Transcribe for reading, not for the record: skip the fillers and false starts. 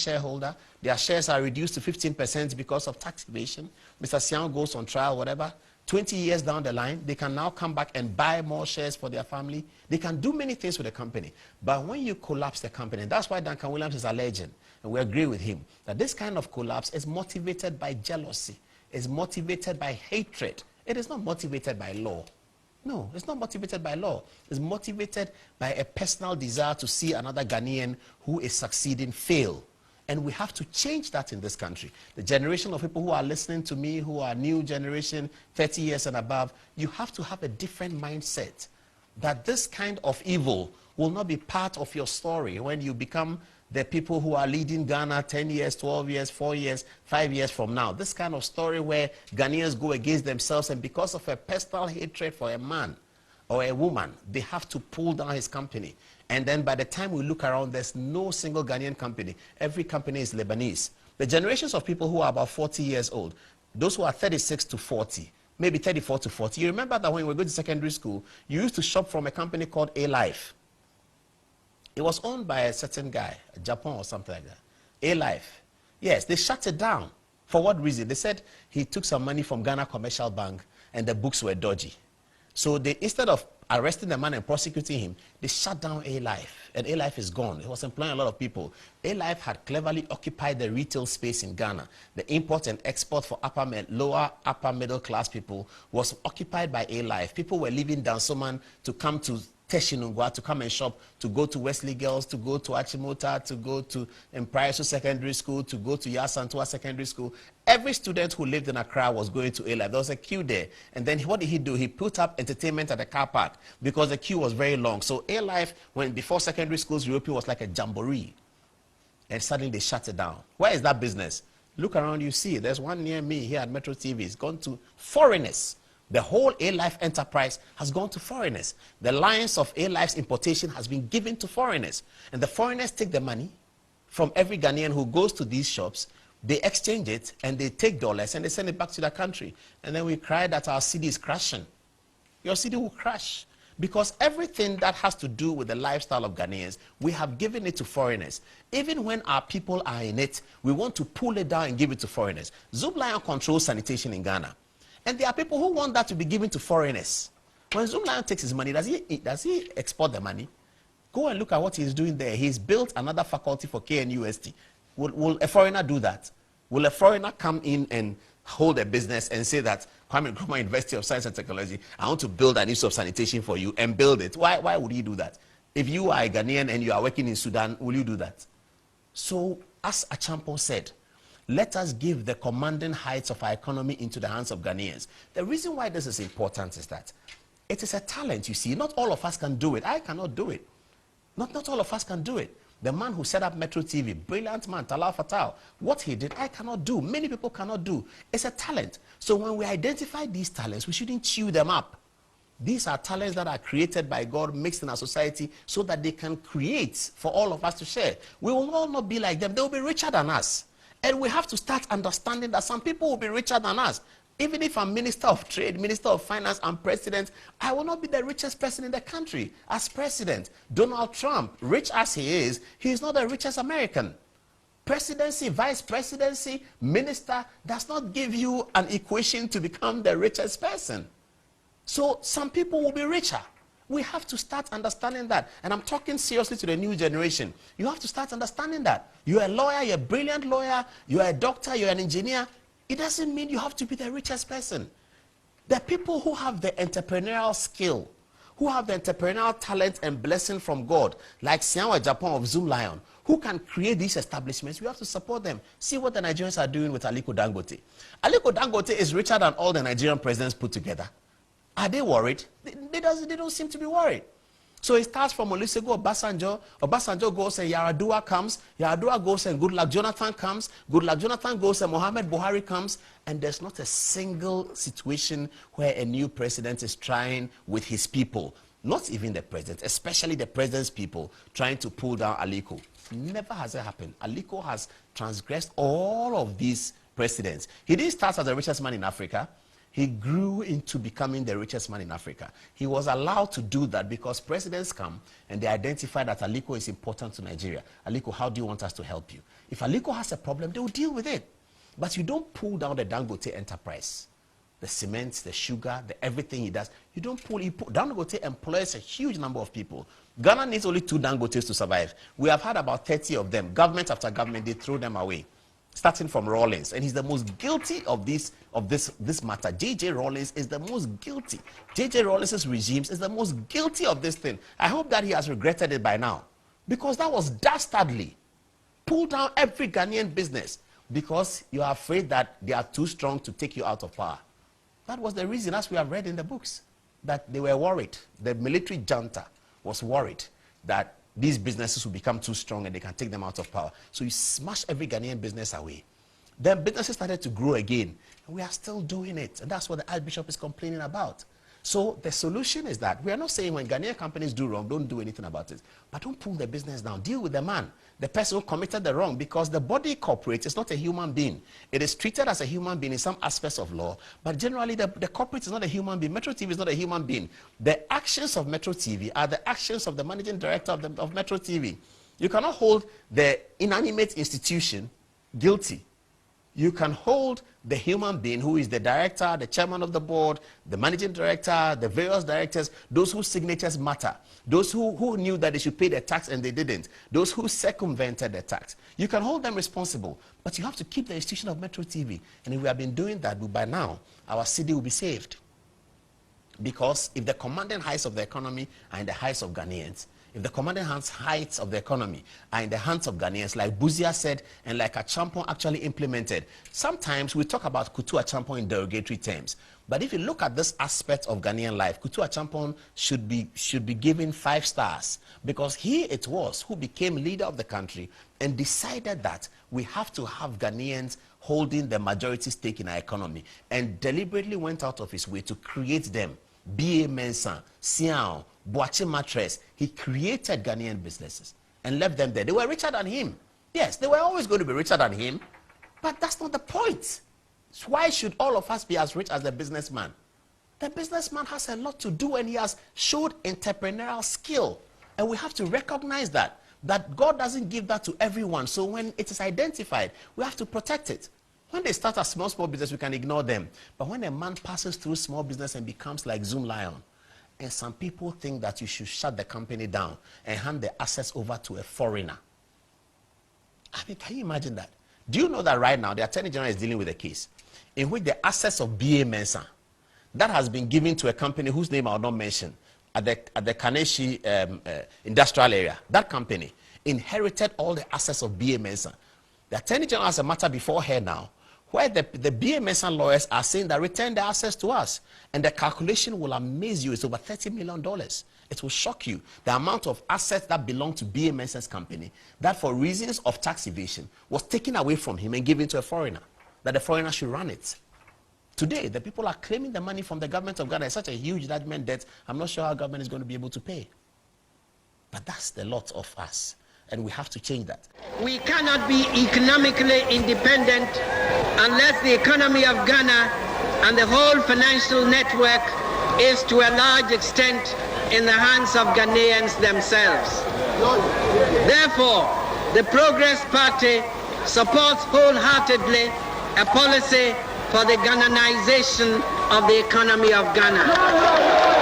shareholder. Their shares are reduced to 15% because of tax evasion. Mr. Siang goes on trial, whatever. 20 years down the line, they can now come back and buy more shares for their family. They can do many things with the company. But when you collapse the company, and that's why Duncan Williams is alleging, and we agree with him, that this kind of collapse is motivated by jealousy, is motivated by hatred. It is not motivated by law. No, it's not motivated by law. It's motivated by a personal desire to see another Ghanaian who is succeeding fail. And we have to change that in this country. The generation of people who are listening to me, who are new generation, 30 years and above, you have to have a different mindset that this kind of evil will not be part of your story when you become the people who are leading Ghana 10 years, 12 years, 4 years, 5 years from now. This kind of story where Ghanaians go against themselves and because of a personal hatred for a man or a woman, they have to pull down his company. And then by the time we look around, there's no single Ghanaian company. Every company is Lebanese. The generations of people who are about 40 years old, those who are 36 to 40, maybe 34 to 40, you remember that when we were going to secondary school, you used to shop from a company called A-Life. It was owned by a certain guy, Japan or something like that. A-Life. Yes, they shut it down. For what reason? They said he took some money from Ghana Commercial Bank and the books were dodgy. So they, instead of arresting the man and prosecuting him, they shut down A-Life. And A-Life is gone. It was employing a lot of people. A-Life had cleverly occupied the retail space in Ghana. The import and export for lower upper middle class people was occupied by A-Life. People were leaving Dansoman to come to Teshinungwa to come and shop, to go to Wesley Girls, to go to Achimota, to go to Emprioso Secondary School, to go to Yasantua Secondary School. Every student who lived in Accra was going to A-Life. There was a queue there. And then what did he do? He put up entertainment at the car park because the queue was very long. So A-Life, when before secondary schools reopened, was like a jamboree. And suddenly they shut it down. Where is that business? Look around, you see. There's one near me here at Metro TV. It's gone to foreigners. The whole A-Life enterprise has gone to foreigners. The lines of A-Life's importation has been given to foreigners. And the foreigners take the money from every Ghanaian who goes to these shops. They exchange it and they take dollars and they send it back to their country. And then we cry that our city is crashing. Your city will crash. Because everything that has to do with the lifestyle of Ghanaians, we have given it to foreigners. Even when our people are in it, we want to pull it down and give it to foreigners. Zoomlion controls sanitation in Ghana. And there are people who want that to be given to foreigners. When Zoomlion takes his money, does he export the money? Go and look at what he's doing there. He's built another faculty for KNUST. Will a foreigner do that? Will a foreigner come in and hold a business and say that, Kwame Nkrumah University of Science and Technology, I want to build an institute of sanitation for you and build it? Why would he do that? If you are a Ghanaian and you are working in Sudan, will you do that? So, as Achampon said, let us give the commanding heights of our economy into the hands of Ghanaians. The reason why this is important is that it is a talent, you see. Not all of us can do it. I cannot do it. Not all of us can do it. The man who set up Metro TV, brilliant man, Talal Fatal, what he did, I cannot do. Many people cannot do. It's a talent. So when we identify these talents, we shouldn't chew them up. These are talents that are created by God, mixed in our society, so that they can create for all of us to share. We will all not be like them. They will be richer than us. And we have to start understanding that some people will be richer than us. Even if I'm Minister of Trade, Minister of Finance, and President, I will not be the richest person in the country as President. Donald Trump, rich as he is not the richest American. Presidency, Vice Presidency, Minister does not give you an equation to become the richest person. So some people will be richer. We have to start understanding that. And I'm talking seriously to the new generation. You have to start understanding that. You're a lawyer, you're a brilliant lawyer, you're a doctor, you're an engineer. It doesn't mean you have to be the richest person. The people who have the entrepreneurial skill, who have the entrepreneurial talent and blessing from God, like Sianwa Japan of Zoomlion, who can create these establishments, we have to support them. See what the Nigerians are doing with Aliko Dangote. Aliko Dangote is richer than all the Nigerian presidents put together. Are they worried? They don't seem to be worried. So it starts from Olusegun Obasanjo. Obasanjo goes and Yaradua comes. Yaradua goes and Goodluck Jonathan comes. Goodluck Jonathan goes and Muhammad Buhari comes. And there's not a single situation where a new president is trying with his people, not even the president, especially the president's people, trying to pull down Aliko. Never has it happened. Aliko has transgressed all of these precedents. He didn't start as the richest man in Africa. He grew into becoming the richest man in Africa. He was allowed to do that because presidents come and they identify that Aliko is important to Nigeria. Aliko, how do you want us to help you? If Aliko has a problem, they will deal with it. But you don't pull down the Dangote enterprise. The cement, the sugar, everything he does. You don't pull. Dangote employs a huge number of people. Ghana needs only 2 Dangotes to survive. We have had about 30 of them. Government after government, they throw them away. Starting from Rawlings. And he's the most guilty of this matter. J.J. Rawlings is the most guilty. J.J. Rawlings' regimes is the most guilty of this thing. I hope that he has regretted it by now. Because that was dastardly. Pull down every Ghanaian business because you are afraid that they are too strong to take you out of power. That was the reason, as we have read in the books, that they were worried. The military junta was worried that these businesses will become too strong and they can take them out of power. So you smash every Ghanaian business away. Then businesses started to grow again. And we are still doing it. And that's what the Archbishop is complaining about. So the solution is that we are not saying when Ghanaian companies do wrong, don't do anything about it. But don't pull the business down. Deal with the man, the person who committed the wrong, because the body corporate is not a human being. It is treated as a human being in some aspects of law, but generally the corporate is not a human being. Metro TV is not a human being. The actions of Metro TV are the actions of the managing director of Metro TV. You cannot hold the inanimate institution guilty. You can hold the human being who is the director, the chairman of the board, the managing director, the various directors, those whose signatures matter, those who knew that they should pay the tax and they didn't, those who circumvented the tax. You can hold them responsible, but you have to keep the institution of Metro TV. And if we have been doing that, by now, our city will be saved. Because if the commanding heights of the economy are in the heights of Ghanaians, if the commanding heights of the economy are in the hands of Ghanaians, like Buzia said and like Achampong actually implemented, sometimes we talk about Kutu Achampong in derogatory terms. But if you look at this aspect of Ghanaian life, Kutu Achampong should be given 5 stars, because he it was who became leader of the country and decided that we have to have Ghanaians holding the majority stake in our economy, and deliberately went out of his way to create them. B.A. Mensah, Siao, Boache Mattress. He created Ghanaian businesses and left them there. They were richer than him. Yes, they were always going to be richer than him, but that's not the point. So why should all of us be as rich as the businessman? The businessman has a lot to do, and he has showed entrepreneurial skill. And we have to recognize that God doesn't give that to everyone. So when it is identified, we have to protect it. When they start a small business, we can ignore them. But when a man passes through small business and becomes like Zoom Lion, and some people think that you should shut the company down and hand the assets over to a foreigner. I mean, can you imagine that? Do you know that right now the Attorney General is dealing with a case in which the assets of B.A. Mensah that has been given to a company whose name I will not mention at the Kaneshi industrial area, that company inherited all the assets of B.A. Mensah. The Attorney General has a matter before her now, where the B.A. Mensah lawyers are saying that return the assets to us. And the calculation will amaze you. It's over $30 million. It will shock you. The amount of assets that belong to B.A. Mensah's company, that for reasons of tax evasion, was taken away from him and given to a foreigner, that the foreigner should run it. Today, the people are claiming the money from the government of Ghana. It's such a huge judgment debt. I'm not sure how government is going to be able to pay. But that's the lot of us. And we have to change that. We cannot be economically independent unless the economy of Ghana and the whole financial network is to a large extent in the hands of Ghanaians themselves. Therefore, the Progress Party supports wholeheartedly a policy for the Ghananization of the economy of Ghana.